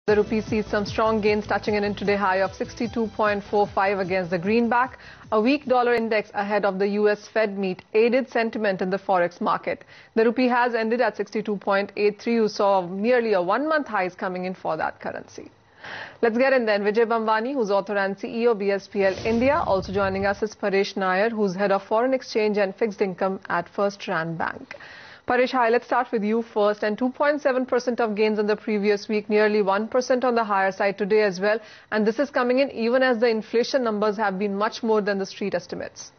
The rupee sees some strong gains, touching an intraday high of 62.45 against the greenback. A weak dollar index ahead of the US Fed meet aided sentiment in the forex market. The rupee has ended at 62.83. You saw nearly a one-month highs coming in for that currency. Let's get in then. Vijay Bambani, who's author and CEO BSPL India. Also joining us is Paresh Nair, who's head of foreign exchange and fixed income at First Rand Bank. Paresh, hi, let's start with you first. And 2.7% of gains in the previous week, nearly 1% on the higher side today as well. And this is coming in even as the inflation numbers have been much more than the street estimates.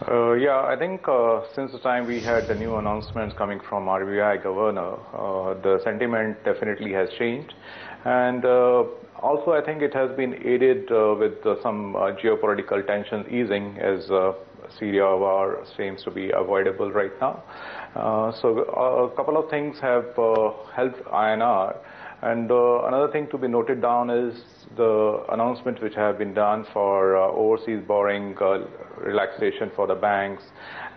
Yeah, I think since the time we had the new announcements coming from RBI governor, the sentiment definitely has changed. And also I think it has been aided with some geopolitical tensions easing as Syria war seems to be avoidable right now. So a couple of things have helped INR. And another thing to be noted down is the announcements which have been done for overseas borrowing relaxation for the banks,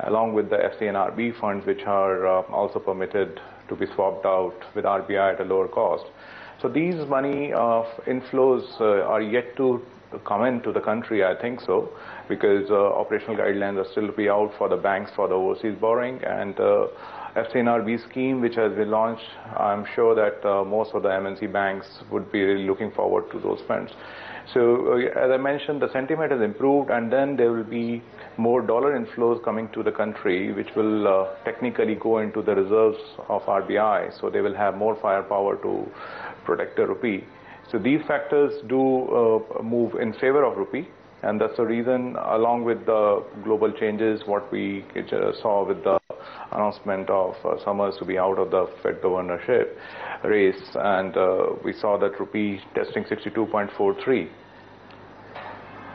along with the FCNRB funds which are also permitted to be swapped out with RBI at a lower cost. So these money inflows are yet to come into the country, I think so, because operational guidelines are still to be out for the banks for the overseas borrowing, and FCNRB scheme which has been launched, I'm sure that most of the MNC banks would be really looking forward to those funds. So as I mentioned, the sentiment has improved, and then there will be more dollar inflows coming to the country, which will technically go into the reserves of RBI, so they will have more firepower to protect the rupee. So these factors do move in favor of rupee, and that's the reason, along with the global changes, what we saw with the announcement of Summers to be out of the Fed governorship race, and we saw that rupee testing 62.43.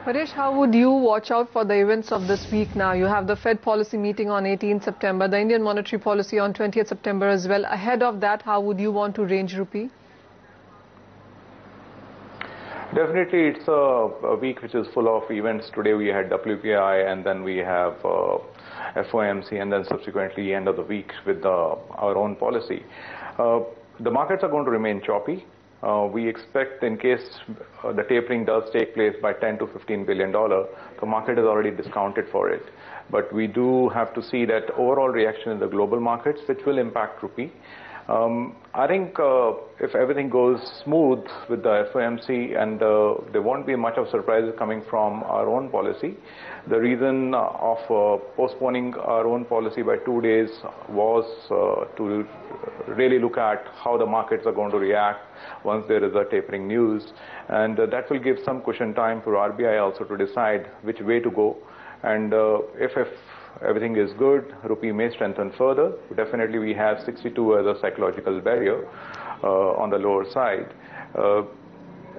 Paresh, how would you watch out for the events of this week now? You have the Fed policy meeting on 18th September, the Indian monetary policy on 20th September as well. Ahead of that, how would you want to range rupee? Definitely, it's a week which is full of events. Today we had WPI, and then we have FOMC, and then subsequently end of the week with our own policy. The markets are going to remain choppy. We expect, in case the tapering does take place by $10 to $15 billion, the market is already discounted for it. But we do have to see that overall reaction in the global markets, which will impact rupee. I think if everything goes smooth with the FOMC, and there won't be much of surprises coming from our own policy. The reason of postponing our own policy by 2 days was to really look at how the markets are going to react once there is a tapering news, and that will give some cushion time for RBI also to decide which way to go. And if everything is good, rupee may strengthen further. Definitely we have 62 as a psychological barrier on the lower side.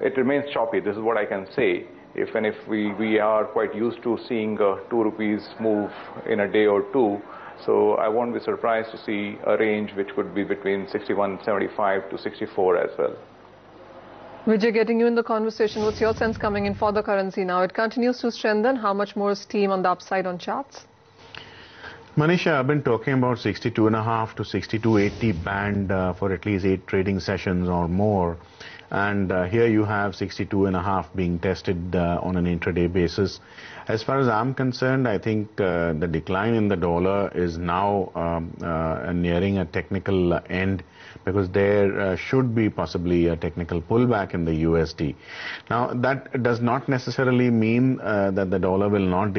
It remains choppy, this is what I can say. If we are quite used to seeing 2 rupees move in a day or two, so I won't be surprised to see a range which could be between 61.75 to 64 as well. Vijay, getting you in the conversation, what's your sense coming in for the currency now? It continues to strengthen. How much more steam on the upside on charts? Manisha, I've been talking about 62.5 to 62.80 band for at least 8 trading sessions or more. And here you have 62.5 being tested on an intraday basis. As far as I'm concerned, I think the decline in the dollar is now nearing a technical end, because there should be possibly a technical pullback in the USD. Now, that does not necessarily mean that the dollar will not